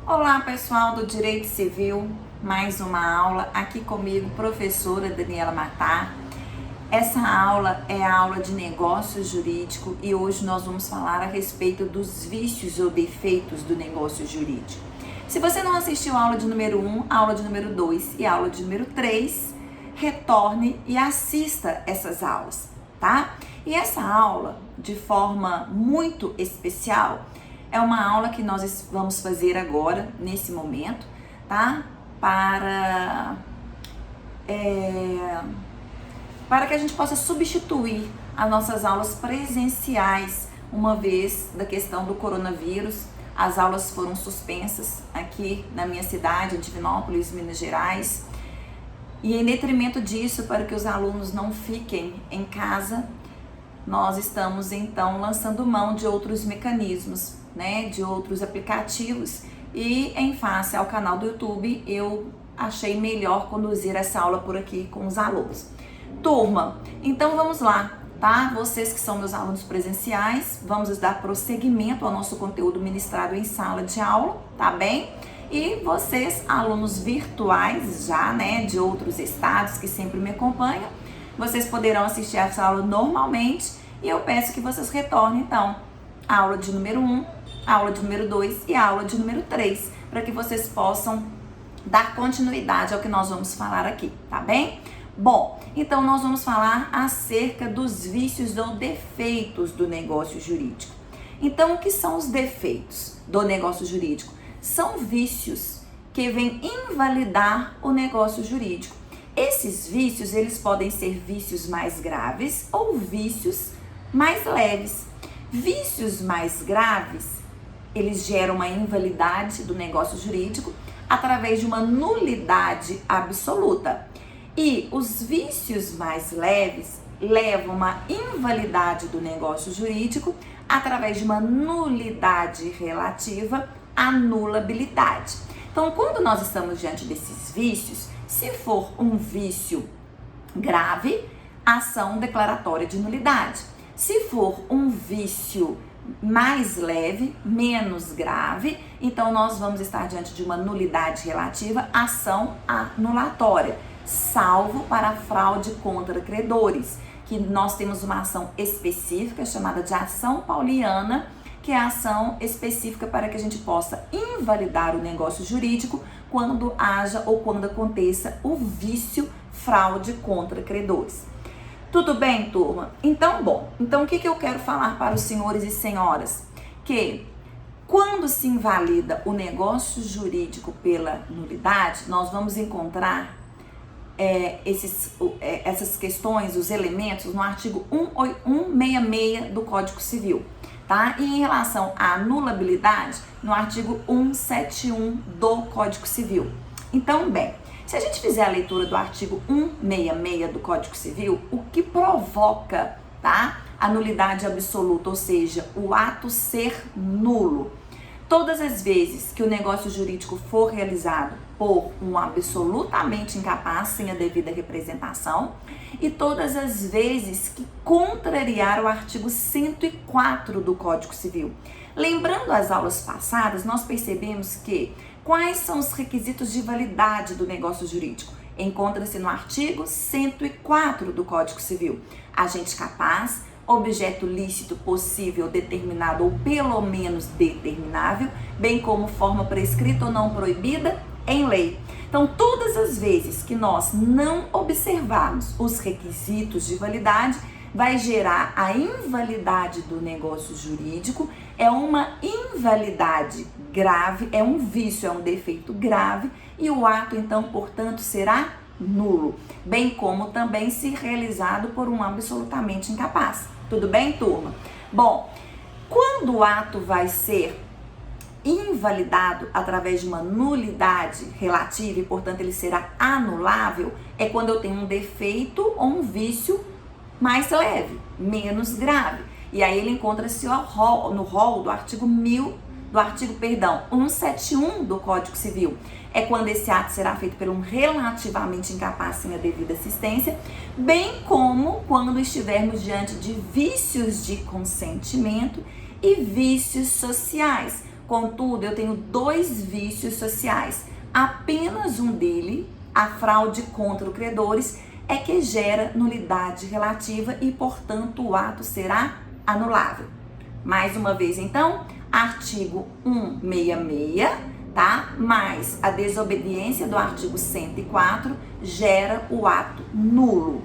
Olá pessoal do Direito Civil, mais uma aula aqui comigo, professora Daniela Matar. Essa aula é a aula de negócio jurídico e hoje nós vamos falar a respeito dos vícios ou defeitos do negócio jurídico. Se você não assistiu a aula de número 1, a aula de número 2 e a aula de número 3, retorne e assista essas aulas, tá? E essa aula, de forma muito especial, é uma aula que nós vamos fazer agora, nesse momento, tá? Para que a gente possa substituir as nossas aulas presenciais, uma vez da questão do coronavírus. As aulas foram suspensas aqui na minha cidade, em Divinópolis, Minas Gerais. E em detrimento disso, para que os alunos não fiquem em casa, nós estamos então lançando mão de outros mecanismos, né, de outros aplicativos, e em face ao canal do YouTube eu achei melhor conduzir essa aula por aqui com os alunos. Turma, então vamos lá, tá? Vocês que são meus alunos presenciais, vamos dar prosseguimento ao nosso conteúdo ministrado em sala de aula, tá bem? E vocês, alunos virtuais já, né, de outros estados que sempre me acompanham, vocês poderão assistir essa aula normalmente e eu peço que vocês retornem então a aula de número 1, a aula de número 2 e a aula de número 3, para que vocês possam dar continuidade ao que nós vamos falar aqui, tá bem? Bom, então nós vamos falar acerca dos vícios ou defeitos do negócio jurídico. Então, o que são os defeitos do negócio jurídico? São vícios que vêm invalidar o negócio jurídico. Esses vícios, eles podem ser vícios mais graves ou vícios mais leves. Vícios mais graves, eles geram uma invalidade do negócio jurídico através de uma nulidade absoluta. E os vícios mais leves levam uma invalidade do negócio jurídico através de uma nulidade relativa à nulabilidade. Então, quando nós estamos diante desses vícios, se for um vício grave, ação declaratória de nulidade. Se for um vício mais leve, menos grave, então nós vamos estar diante de uma nulidade relativa, ação anulatória, salvo para fraude contra credores, que nós temos uma ação específica chamada de ação pauliana, que é a ação específica para que a gente possa invalidar o negócio jurídico quando haja ou quando aconteça o vício fraude contra credores. Tudo bem, turma? Então, o que eu quero falar para os senhores e senhoras? Que quando se invalida o negócio jurídico pela nulidade, nós vamos encontrar essas questões, os elementos, no artigo 166 do Código Civil, tá? E em relação à nulabilidade, no artigo 171 do Código Civil. Então, bem, se a gente fizer a leitura do artigo 166 do Código Civil, o que provoca, tá, a nulidade absoluta, ou seja, o ato ser nulo? Todas as vezes que o negócio jurídico for realizado por um absolutamente incapaz, sem a devida representação, e todas as vezes que contrariar o artigo 104 do Código Civil. Lembrando as aulas passadas, nós percebemos que quais são os requisitos de validade do negócio jurídico? Encontra-se no artigo 104 do Código Civil. Agente capaz, objeto lícito possível, determinado ou pelo menos determinável, bem como forma prescrita ou não proibida em lei. Então, todas as vezes que nós não observarmos os requisitos de validade, vai gerar a invalidade do negócio jurídico. É uma invalidade grave, é um vício, é um defeito grave, e o ato, então, portanto, será nulo, bem como também se realizado por um absolutamente incapaz. Tudo bem, turma? Bom, quando o ato vai ser invalidado através de uma nulidade relativa e, portanto, ele será anulável, é quando eu tenho um defeito ou um vício mais leve, menos grave. E aí ele encontra-se no rol do artigo 171 do Código Civil. É quando esse ato será feito por um relativamente incapaz sem a devida assistência, bem como quando estivermos diante de vícios de consentimento e vícios sociais, Contudo, eu tenho 2 vícios sociais. Apenas um dele, a fraude contra os credores, é que gera nulidade relativa e, portanto, o ato será anulável. Mais uma vez, então, artigo 166, tá? Mais a desobediência do artigo 104 gera o ato nulo.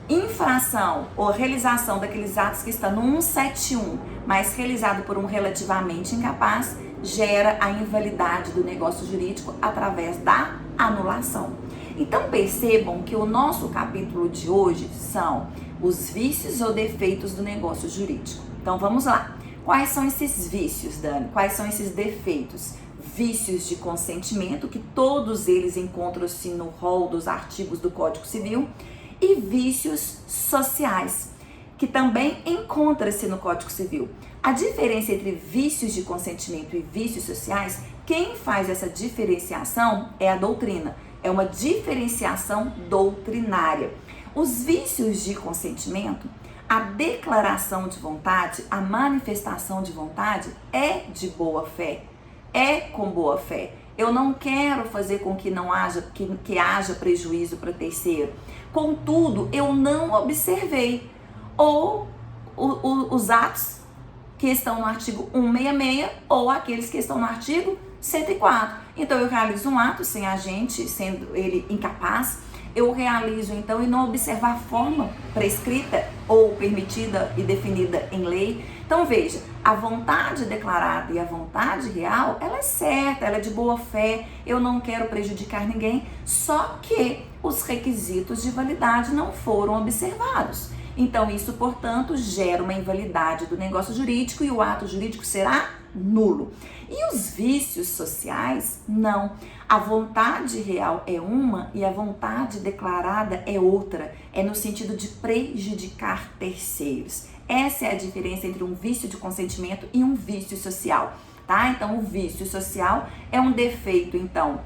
Infração ou realização daqueles atos que estão no 171, mas realizado por um relativamente incapaz, gera a invalidade do negócio jurídico através da anulação. Então percebam que o nosso capítulo de hoje são os vícios ou defeitos do negócio jurídico. Então vamos lá. Quais são esses vícios, Dani? Quais são esses defeitos? Vícios de consentimento, que todos eles encontram-se no rol dos artigos do Código Civil, e vícios sociais, que também encontra-se no Código Civil. A diferença entre vícios de consentimento e vícios sociais, quem faz essa diferenciação é a doutrina. É uma diferenciação doutrinária. Os vícios de consentimento, a declaração de vontade, a manifestação de vontade é de boa fé, é com boa fé. Eu não quero fazer com que não haja, que haja prejuízo para terceiro. Contudo, eu não observei os atos que estão no artigo 166 ou aqueles que estão no artigo 104. Então, eu realizo um ato sem agente, sendo ele incapaz. Eu realizo, então, e não observar a forma prescrita ou permitida e definida em lei. Então, veja, a vontade declarada e a vontade real, ela é certa, ela é de boa fé, eu não quero prejudicar ninguém, só que os requisitos de validade não foram observados. Então, isso, portanto, gera uma invalidade do negócio jurídico e o ato jurídico será nulo. E os vícios sociais, não. A vontade real é uma e a vontade declarada é outra. É no sentido de prejudicar terceiros. Essa é a diferença entre um vício de consentimento e um vício social, tá? Então, o vício social é um defeito, então,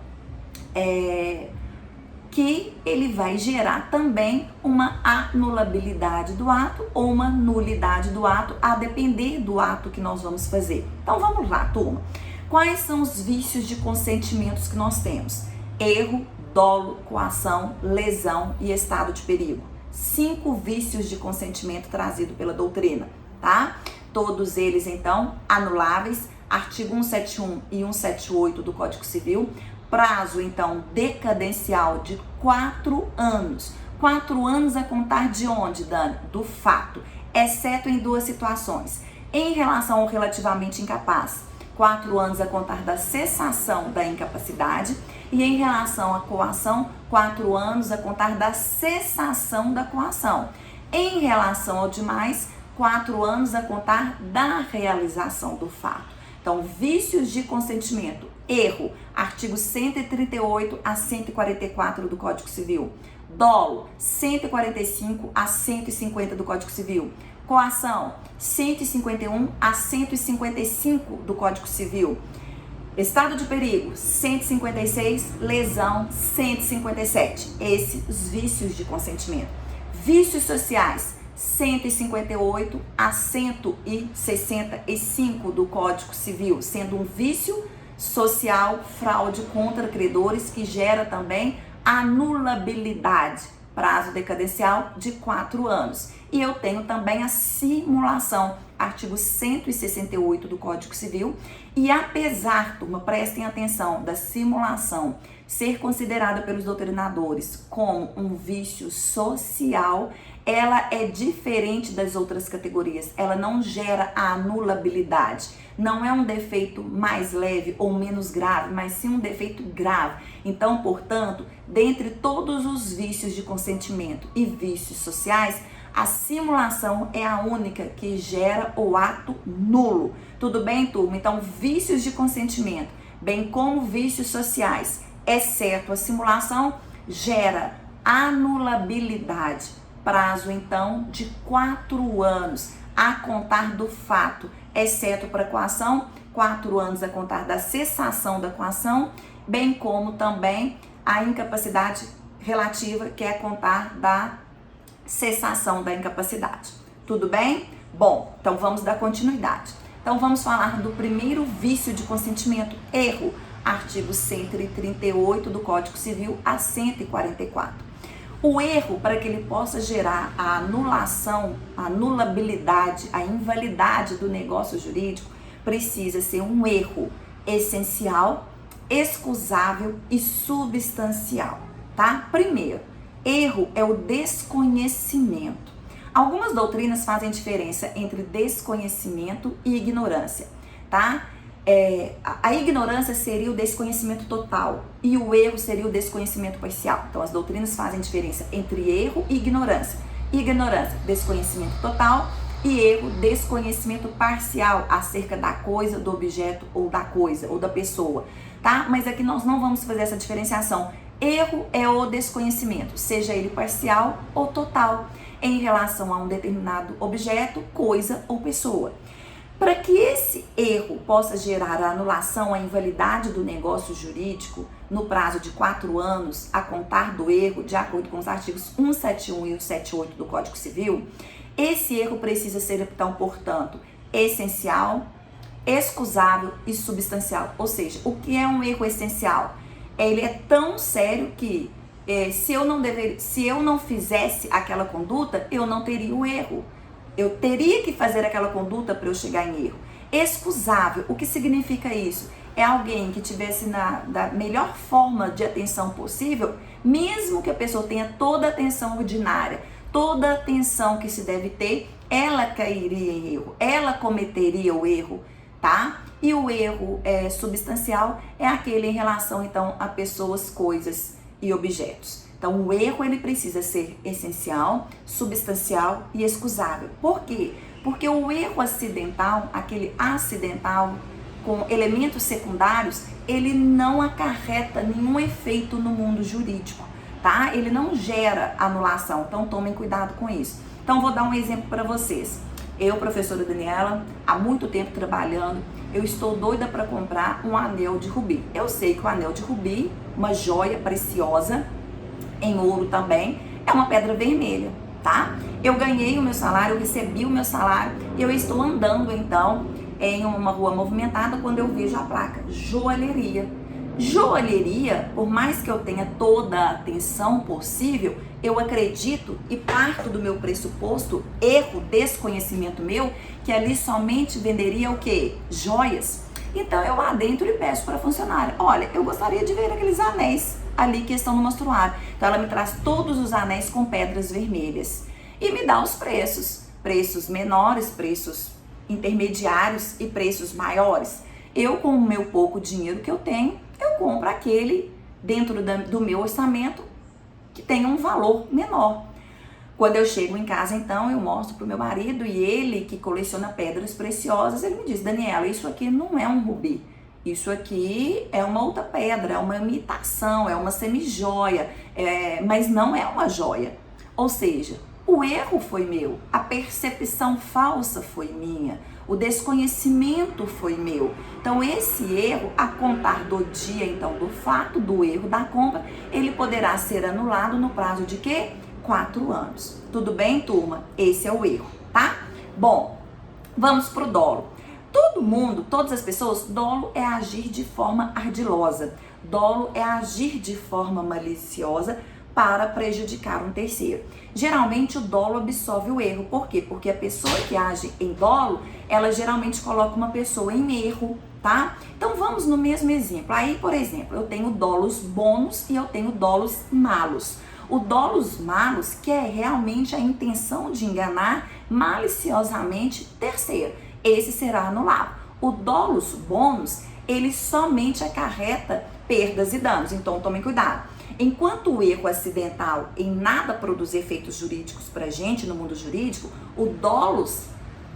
que ele vai gerar também uma anulabilidade do ato ou uma nulidade do ato, a depender do ato que nós vamos fazer. Então vamos lá, turma. Quais são os vícios de consentimentos que nós temos? Erro, dolo, coação, lesão e estado de perigo. 5 vícios de consentimento trazidos pela doutrina, tá? Todos eles, então, anuláveis. Artigo 171 e 178 do Código Civil. Prazo, então, decadencial de 4 anos. 4 anos a contar de onde, Dani? Do fato, exceto em 2 situações. Em relação ao relativamente incapaz, 4 anos a contar da cessação da incapacidade. E em relação à coação, 4 anos a contar da cessação da coação. Em relação ao demais, 4 anos a contar da realização do fato. Então, vícios de consentimento. Erro, artigo 138 a 144 do Código Civil. Dolo, 145 a 150 do Código Civil. Coação, 151 a 155 do Código Civil. Estado de perigo, 156. Lesão, 157. Esses os vícios de consentimento. Vícios sociais, 158 a 165 do Código Civil, sendo um vício social, fraude contra credores, que gera também anulabilidade, prazo decadencial de 4 anos. E eu tenho também a simulação, artigo 168 do Código Civil. E apesar, turma, prestem atenção, da simulação ser considerada pelos doutrinadores como um vício social, ela é diferente das outras categorias. Ela não gera a anulabilidade. Não é um defeito mais leve ou menos grave, mas sim um defeito grave. Então, portanto, dentre todos os vícios de consentimento e vícios sociais, a simulação é a única que gera o ato nulo. Tudo bem, turma? Então, vícios de consentimento, bem como vícios sociais, exceto a simulação, gera anulabilidade. Prazo, então, de 4 anos a contar do fato, exceto para coação, 4 anos a contar da cessação da coação, bem como também a incapacidade relativa, que é a contar da cessação da incapacidade. Tudo bem? Bom, então vamos dar continuidade. Então vamos falar do primeiro vício de consentimento, erro, artigo 138 do Código Civil a 144. O erro, para que ele possa gerar a anulação, a anulabilidade, a invalidade do negócio jurídico, precisa ser um erro essencial, excusável e substancial, tá? Primeiro, erro é o desconhecimento. Algumas doutrinas fazem diferença entre desconhecimento e ignorância, tá? A ignorância seria o desconhecimento total e o erro seria o desconhecimento parcial. Então, as doutrinas fazem diferença entre erro e ignorância. Ignorância, desconhecimento total, e erro, desconhecimento parcial acerca da coisa, do objeto ou da coisa ou da pessoa, tá? Mas aqui nós não vamos fazer essa diferenciação. Erro é o desconhecimento, seja ele parcial ou total, em relação a um determinado objeto, coisa ou pessoa. Para que esse erro possa gerar a anulação, a invalidade do negócio jurídico no prazo de 4 anos a contar do erro, de acordo com os artigos 171 e 178 do Código Civil, esse erro precisa ser, então, portanto, essencial, excusável e substancial. Ou seja, o que é um erro essencial? Ele é tão sério que se eu não fizesse aquela conduta, eu não teria o erro. Eu teria que fazer aquela conduta para eu chegar em erro. Excusável, o que significa isso? É alguém que tivesse da melhor forma de atenção possível, mesmo que a pessoa tenha toda a atenção ordinária, toda a atenção que se deve ter, ela cairia em erro, ela cometeria o erro, tá? E o erro substancial é aquele em relação, então, a pessoas, coisas e objetos. Então, o erro, ele precisa ser essencial, substancial e excusável. Por quê? Porque o erro acidental, aquele acidental com elementos secundários, ele não acarreta nenhum efeito no mundo jurídico, tá? Ele não gera anulação, então tomem cuidado com isso. Então, vou dar um exemplo para vocês. Eu, professora Daniela, há muito tempo trabalhando, eu estou doida para comprar um anel de rubi. Eu sei que o anel de rubi, uma joia preciosa, em ouro também, é uma pedra vermelha, tá? Eu ganhei o meu salário, eu recebi o meu salário, e eu estou andando, então, em uma rua movimentada, quando eu vejo a placa joalheria. Joalheria, por mais que eu tenha toda a atenção possível, eu acredito e parto do meu pressuposto, erro, desconhecimento meu, que ali somente venderia o quê? Joias. Então eu adentro e peço para a funcionária, olha, eu gostaria de ver aqueles anéis ali que estão no mostruário. Então ela me traz todos os anéis com pedras vermelhas e me dá os preços. Preços menores, preços intermediários e preços maiores. Eu, com o meu pouco dinheiro que eu tenho, eu compro aquele dentro do meu orçamento que tem um valor menor. Quando eu chego em casa, então, eu mostro para o meu marido, e ele, que coleciona pedras preciosas, ele me diz, Daniela, isso aqui não é um rubi. Isso aqui é uma outra pedra, é uma imitação, é uma semijoia, mas não é uma joia. Ou seja, o erro foi meu, a percepção falsa foi minha, o desconhecimento foi meu. Então esse erro, a contar do dia, então, do fato do erro da compra, ele poderá ser anulado no prazo de quê? 4 anos. Tudo bem, turma? Esse é o erro, tá? Bom, vamos pro dolo. Todo mundo, todas as pessoas, dolo é agir de forma ardilosa. Dolo é agir de forma maliciosa para prejudicar um terceiro. Geralmente o dolo absolve o erro. Por quê? Porque a pessoa que age em dolo, ela geralmente coloca uma pessoa em erro, tá? Então vamos no mesmo exemplo. Aí, por exemplo, eu tenho dolos bônus e eu tenho dolos malos. O dolos malos, que é realmente a intenção de enganar maliciosamente terceiro, esse será anulado. O dolos bônus, ele somente acarreta perdas e danos, então tomem cuidado. Enquanto o erro acidental em nada produz efeitos jurídicos pra gente no mundo jurídico, o dolos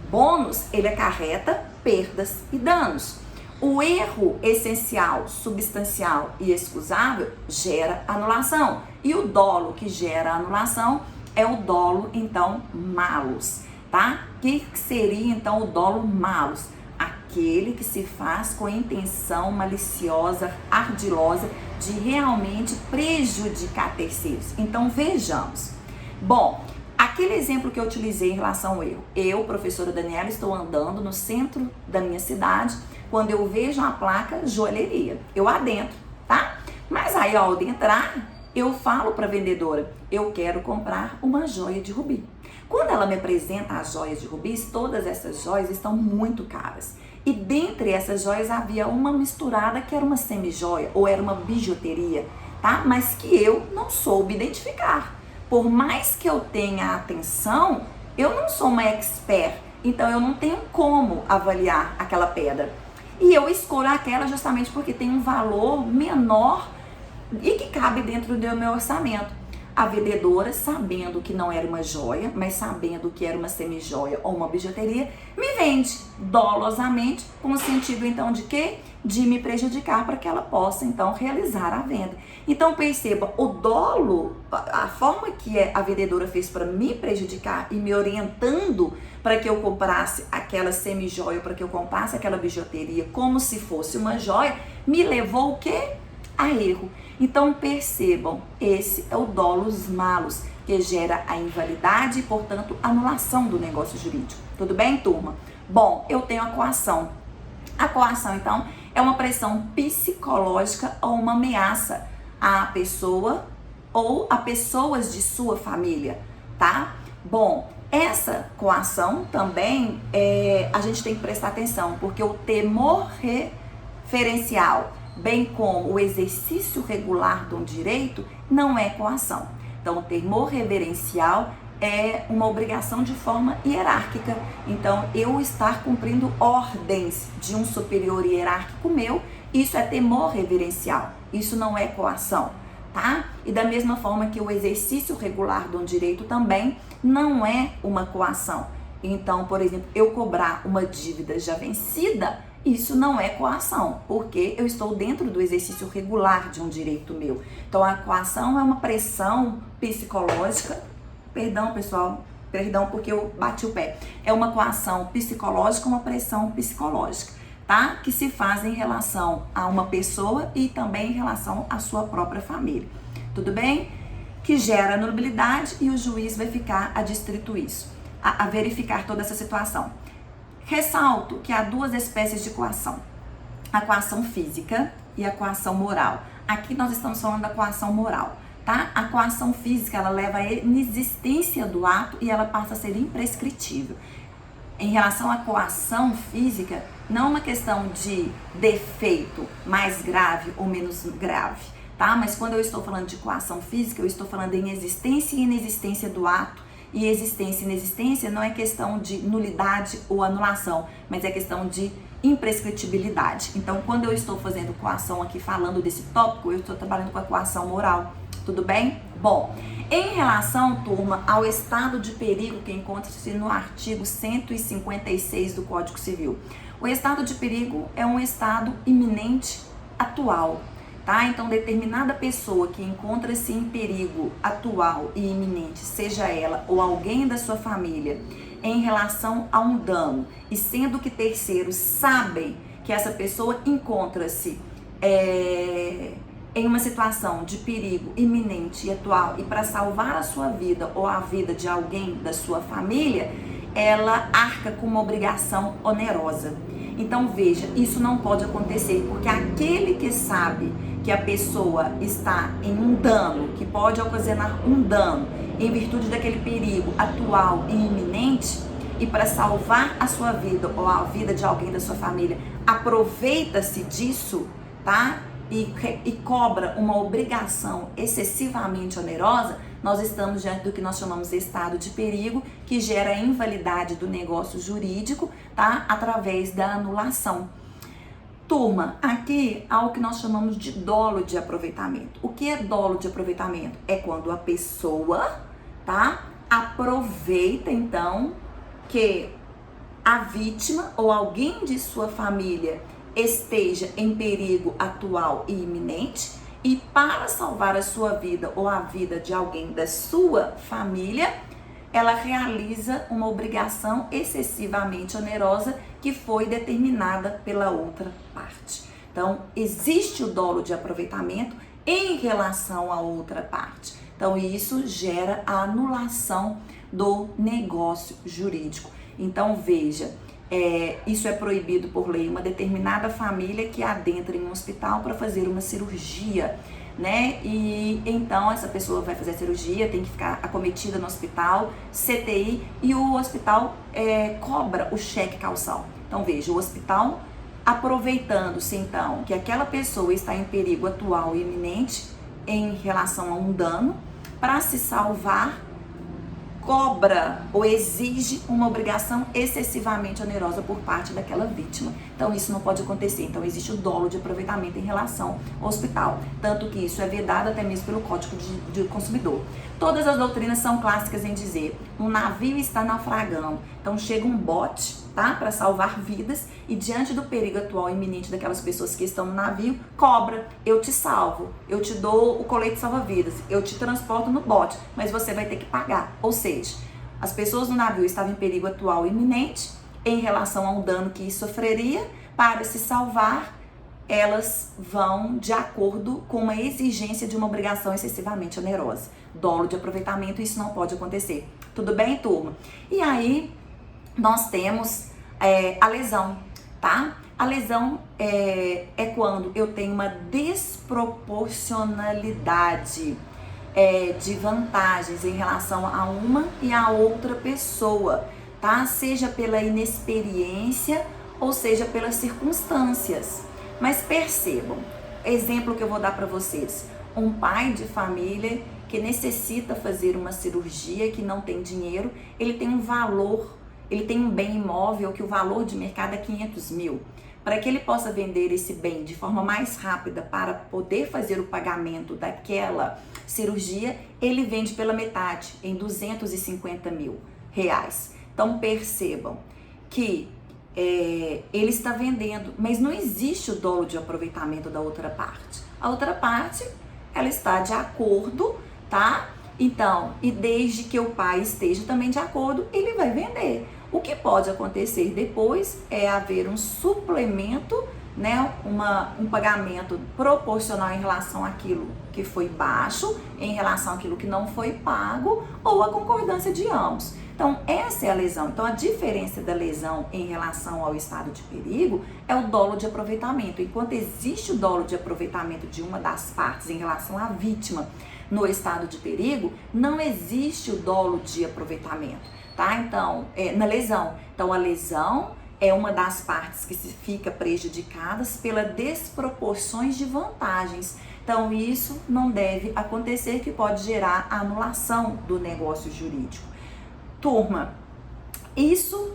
bônus, ele acarreta perdas e danos. O erro essencial, substancial e excusável gera anulação. E o dolo que gera anulação é o dolo, então, malus, tá? O que seria, então, o dolo malus? Aquele que se faz com a intenção maliciosa, ardilosa, de realmente prejudicar terceiros. Então, vejamos. Bom, aqui Aquele exemplo que eu utilizei em relação ao erro. Eu, professora Daniela, estou andando no centro da minha cidade, quando eu vejo a placa joalheria, eu adentro, tá? Mas aí ao adentrar, eu falo para a vendedora, eu quero comprar uma joia de rubi. Quando ela me apresenta as joias de rubis, todas essas joias estão muito caras. E dentre essas joias havia uma misturada que era uma semi-joia ou era uma bijuteria, tá? Mas que eu não soube identificar. Por mais que eu tenha atenção, eu não sou uma expert, então eu não tenho como avaliar aquela pedra. E eu escolho aquela justamente porque tem um valor menor e que cabe dentro do meu orçamento. A vendedora, sabendo que não era uma joia, mas sabendo que era uma semi-joia ou uma bijuteria, me vende dolosamente, com o sentido então de quê? De me prejudicar para que ela possa então realizar a venda. Então perceba, o dolo, a forma que a vendedora fez para me prejudicar e me orientando para que eu comprasse aquela semi-joia, para que eu comprasse aquela bijuteria como se fosse uma joia, me levou o quê? A erro. Então percebam, esse é o dolus malus, que gera a invalidade e, portanto, anulação do negócio jurídico. Tudo bem, turma? Bom, eu tenho a coação. A coação, então, é uma pressão psicológica ou uma ameaça à pessoa ou a pessoas de sua família, tá? Bom, essa coação também a gente tem que prestar atenção, porque o temor referencial, bem como o exercício regular de um direito, não é coação. Então, o temor reverencial é uma obrigação de forma hierárquica. Então, eu estar cumprindo ordens de um superior hierárquico meu, isso é temor reverencial, isso não é coação, tá? E da mesma forma que o exercício regular de um direito também não é uma coação. Então, por exemplo, eu cobrar uma dívida já vencida, isso não é coação, porque eu estou dentro do exercício regular de um direito meu. Então, a coação é uma pressão psicológica. Perdão, pessoal, perdão porque eu bati o pé. É uma coação psicológica, uma pressão psicológica, tá? Que se faz em relação a uma pessoa e também em relação à sua própria família. Tudo bem? Que gera nulidade e o juiz vai ficar adstrito isso, a verificar toda essa situação. Ressalto que há duas espécies de coação, a coação física e a coação moral. Aqui nós estamos falando da coação moral, tá? A coação física, ela leva à inexistência do ato e ela passa a ser imprescritível. Em relação à coação física, não é uma questão de defeito mais grave ou menos grave, tá? Mas quando eu estou falando de coação física, eu estou falando em existência e inexistência do ato. E existência e inexistência não é questão de nulidade ou anulação, mas é questão de imprescritibilidade. Então, quando eu estou fazendo coação aqui, falando desse tópico, eu estou trabalhando com a coação moral. Tudo bem? Bom, em relação, turma, ao estado de perigo que encontra-se no artigo 156 do Código Civil. O estado de perigo é um estado iminente atual. Tá? Então, determinada pessoa que encontra-se em perigo atual e iminente, seja ela ou alguém da sua família, em relação a um dano, e sendo que terceiros sabem que essa pessoa encontra-se em uma situação de perigo iminente e atual, e para salvar a sua vida ou a vida de alguém da sua família, ela arca com uma obrigação onerosa. Então, veja, isso não pode acontecer, porque aquele que sabe que a pessoa está em um dano, que pode ocasionar um dano em virtude daquele perigo atual e iminente, e para salvar a sua vida ou a vida de alguém da sua família, aproveita-se disso, tá? E cobra uma obrigação excessivamente onerosa, nós estamos diante do que nós chamamos de estado de perigo, que gera a invalidade do negócio jurídico, tá? Através da anulação. Turma, aqui há o que nós chamamos de dolo de aproveitamento. O que é dolo de aproveitamento? É quando a pessoa, tá, aproveita então que a vítima ou alguém de sua família esteja em perigo atual e iminente, e para salvar a sua vida ou a vida de alguém da sua família, ela realiza uma obrigação excessivamente onerosa que foi determinada pela outra parte. Então, existe o dolo de aproveitamento em relação à outra parte. Então, isso gera a anulação do negócio jurídico. Então veja, isso é proibido por lei. Uma determinada família que adentra em um hospital para fazer uma cirurgia, né? E então essa pessoa vai fazer a cirurgia, tem que ficar acometida no hospital, CTI, e o hospital cobra o cheque calção. Então veja, o hospital, aproveitando-se então que aquela pessoa está em perigo atual e iminente em relação a um dano, para se salvar, cobra ou exige uma obrigação excessivamente onerosa por parte daquela vítima. Então isso não pode acontecer. Então existe o dolo de aproveitamento em relação ao hospital, tanto que isso é vedado até mesmo pelo Código de Consumidor. Todas as doutrinas são clássicas em dizer: um navio está naufragando, então chega um bote, tá, para salvar vidas, e diante do perigo atual iminente daquelas pessoas que estão no navio, cobra: eu te salvo, eu te dou o colete salva-vidas, eu te transporto no bote, mas você vai ter que pagar. Ou seja, as pessoas no navio estavam em perigo atual iminente em relação a um dano que sofreria. Para se salvar, elas vão de acordo com uma exigência de uma obrigação excessivamente onerosa. Dolo de aproveitamento, isso não pode acontecer. Tudo bem, turma? E aí nós temos a lesão, tá? A lesão é quando eu tenho uma desproporcionalidade de vantagens em relação a uma e a outra pessoa, tá? Seja pela inexperiência ou seja pelas circunstâncias. Mas percebam, exemplo que eu vou dar para vocês: um pai de família que necessita fazer uma cirurgia, que não tem dinheiro, ele tem um valor, ele tem um bem imóvel que o valor de mercado é 500 mil. Para que ele possa vender esse bem de forma mais rápida para poder fazer o pagamento daquela cirurgia, ele vende pela metade, em 250 mil reais. Então percebam que ele está vendendo, mas não existe o dolo de aproveitamento da outra parte. A outra parte, ela está de acordo, tá? Então, e desde que o pai esteja também de acordo, ele vai vender. O que pode acontecer depois é haver um suplemento, né? Um pagamento proporcional em relação àquilo que foi baixo, em relação àquilo que não foi pago, ou a concordância de ambos. Então, essa é a lesão. Então, a diferença da lesão em relação ao estado de perigo é o dolo de aproveitamento. Enquanto existe o dolo de aproveitamento de uma das partes em relação à vítima no estado de perigo, não existe o dolo de aproveitamento, tá? Então, na lesão. Então, a lesão é uma das partes que se fica prejudicadas pela desproporções de vantagens. Então, isso não deve acontecer, que pode gerar a anulação do negócio jurídico. Turma, isso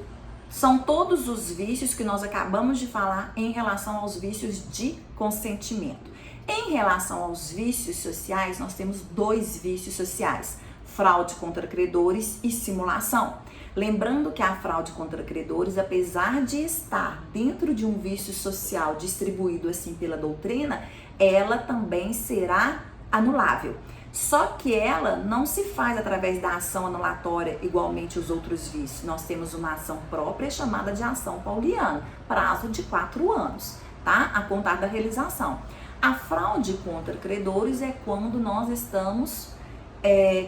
são todos os vícios que nós acabamos de falar em relação aos vícios de consentimento. Em relação aos vícios sociais, nós temos 2 vícios sociais: fraude contra credores e simulação. Lembrando que a fraude contra credores, apesar de estar dentro de um vício social distribuído assim pela doutrina, ela também será anulável. Só que ela não se faz através da ação anulatória igualmente os outros vícios. Nós temos uma ação própria chamada de ação pauliana, prazo de 4 anos, tá? A contar da realização. A fraude contra credores é quando nós estamos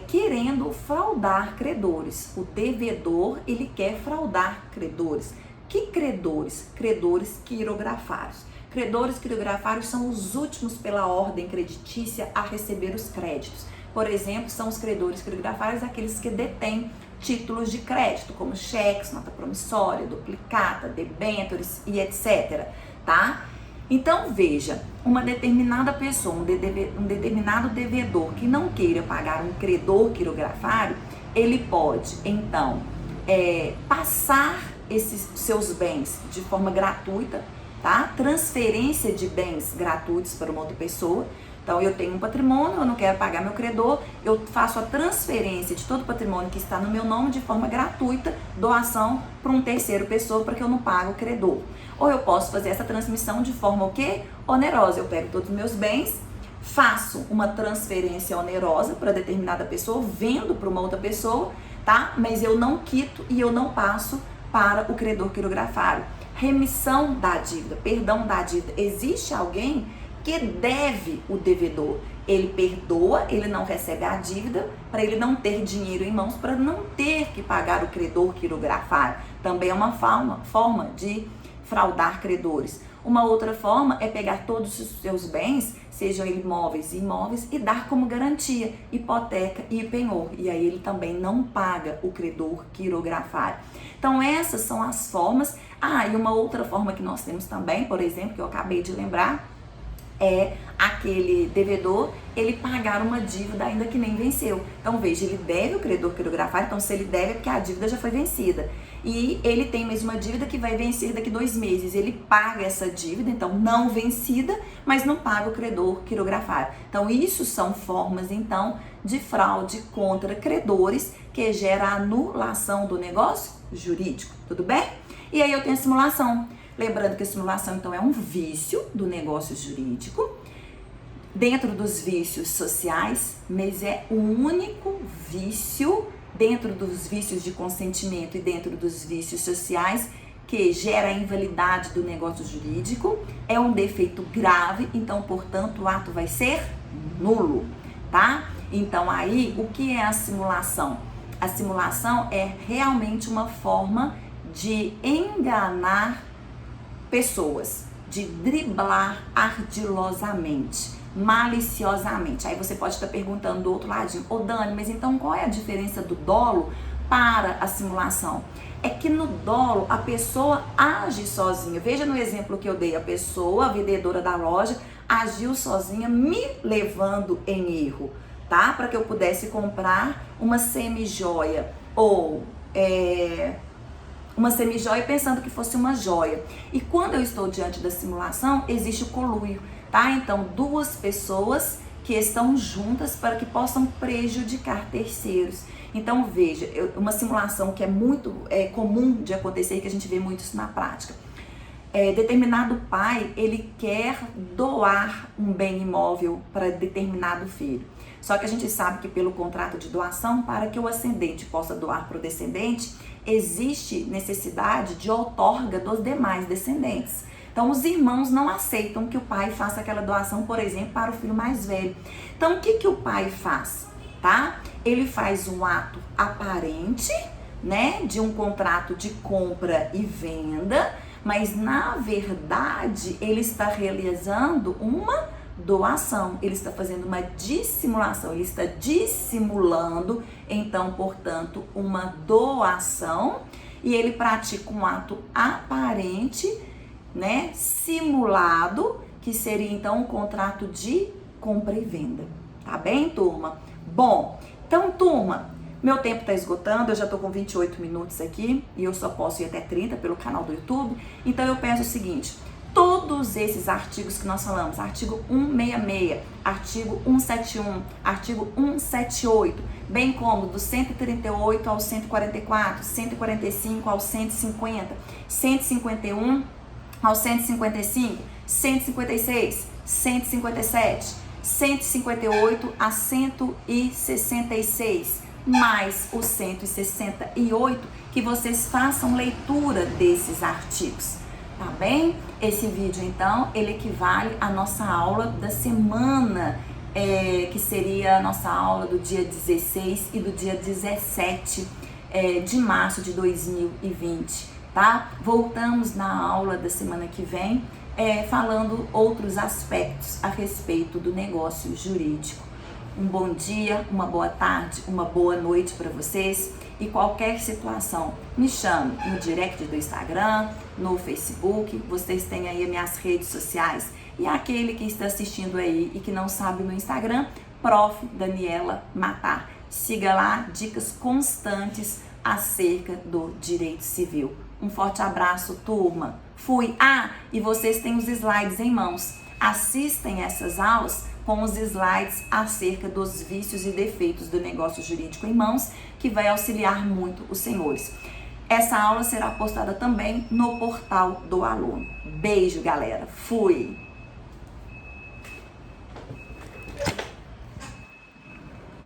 querendo fraudar credores. O devedor, ele quer fraudar credores. Que credores? Credores quirografários. Credores quirografários são os últimos pela ordem creditícia a receber os créditos. Por exemplo, são os credores quirografários aqueles que detêm títulos de crédito, como cheques, nota promissória, duplicata, debêntures e etc, tá? Então veja, uma determinada pessoa, um determinado devedor que não queira pagar um credor quirografário, ele pode então passar esses seus bens de forma gratuita, tá? Transferência de bens gratuitos para uma outra pessoa. Então eu tenho um patrimônio, eu não quero pagar meu credor, eu faço a transferência de todo o patrimônio que está no meu nome de forma gratuita, doação para um terceiro pessoa, para que eu não pague o credor. Ou eu posso fazer essa transmissão de forma o quê? Onerosa. Eu pego todos os meus bens, faço uma transferência onerosa para determinada pessoa, vendo para uma outra pessoa, tá? Mas eu não quito e eu não passo para o credor quirografário. Remissão da dívida, perdão da dívida. Existe alguém que deve o devedor. Ele perdoa, ele não recebe a dívida, para ele não ter dinheiro em mãos, para não ter que pagar o credor quirografário. Também é uma forma de fraudar credores. Uma outra forma é pegar todos os seus bens, sejam imóveis e imóveis, e dar como garantia, hipoteca e penhor. E aí ele também não paga o credor quirografário. Então essas são as formas. E uma outra forma que nós temos também, por exemplo, que eu acabei de lembrar, é aquele devedor, ele pagar uma dívida ainda que nem venceu. Então veja, ele deve o credor quirografário, então se ele deve é porque a dívida já foi vencida. E ele tem mais uma dívida que vai vencer daqui 2 meses. Ele paga essa dívida, então não vencida, mas não paga o credor quirografário. Então isso são formas então de fraude contra credores que gera a anulação do negócio jurídico, tudo bem? E aí eu tenho a simulação. Lembrando que a simulação, então, é um vício do negócio jurídico, dentro dos vícios sociais, mas é o único vício dentro dos vícios de consentimento e dentro dos vícios sociais que gera a invalidade do negócio jurídico. É um defeito grave, então, portanto, o ato vai ser nulo, tá? Então, aí, o que é a simulação? A simulação é realmente uma forma de enganar pessoas, de driblar ardilosamente, maliciosamente. Aí você pode estar perguntando do outro ladinho, Dani, mas então qual é a diferença do dolo para a simulação? É que no dolo a pessoa age sozinha. Veja no exemplo que eu dei, a pessoa, a vendedora da loja, agiu sozinha, me levando em erro, tá? Para que eu pudesse comprar uma semi-joia ou uma semi-joia pensando que fosse uma joia. E quando eu estou diante da simulação, existe o conluio, tá? Então, 2 pessoas que estão juntas para que possam prejudicar terceiros. Então, veja, uma simulação que é muito comum de acontecer, que a gente vê muito isso na prática. Determinado pai, ele quer doar um bem imóvel para determinado filho. Só que a gente sabe que pelo contrato de doação, para que o ascendente possa doar para o descendente, existe necessidade de outorga dos demais descendentes. Então, os irmãos não aceitam que o pai faça aquela doação, por exemplo, para o filho mais velho. Então, o que o pai faz, tá? Ele faz um ato aparente, né, de um contrato de compra e venda, mas na verdade ele está realizando uma doação, ele está fazendo uma dissimulação, ele está dissimulando, então, portanto, uma doação, e ele pratica um ato aparente, né, simulado, que seria então um contrato de compra e venda, tá bem, turma? Bom, então, turma, meu tempo está esgotando, eu já estou com 28 minutos aqui, e eu só posso ir até 30 pelo canal do YouTube, então eu penso o seguinte: todos esses artigos que nós falamos, artigo 166, artigo 171, artigo 178, bem como do 138 ao 144, 145 ao 150, 151 ao 155, 156, 157, 158 a 166, mais o 168, que vocês façam leitura desses artigos. Tá bem? Esse vídeo, então, ele equivale à nossa aula da semana, que seria a nossa aula do dia 16 e do dia 17 de março de 2020, tá? Voltamos na aula da semana que vem, falando outros aspectos a respeito do negócio jurídico. Um bom dia, uma boa tarde, uma boa noite para vocês. E qualquer situação, me chame no direct do Instagram, no Facebook, vocês têm aí as minhas redes sociais. E aquele que está assistindo aí e que não sabe, no Instagram, Prof. Daniela Matar. Siga lá, dicas constantes acerca do direito civil. Um forte abraço, turma. Fui! E vocês têm os slides em mãos. Assistem essas aulas com os slides acerca dos vícios e defeitos do negócio jurídico em mãos, que vai auxiliar muito os senhores. Essa aula será postada também no portal do aluno. Beijo, galera. Fui!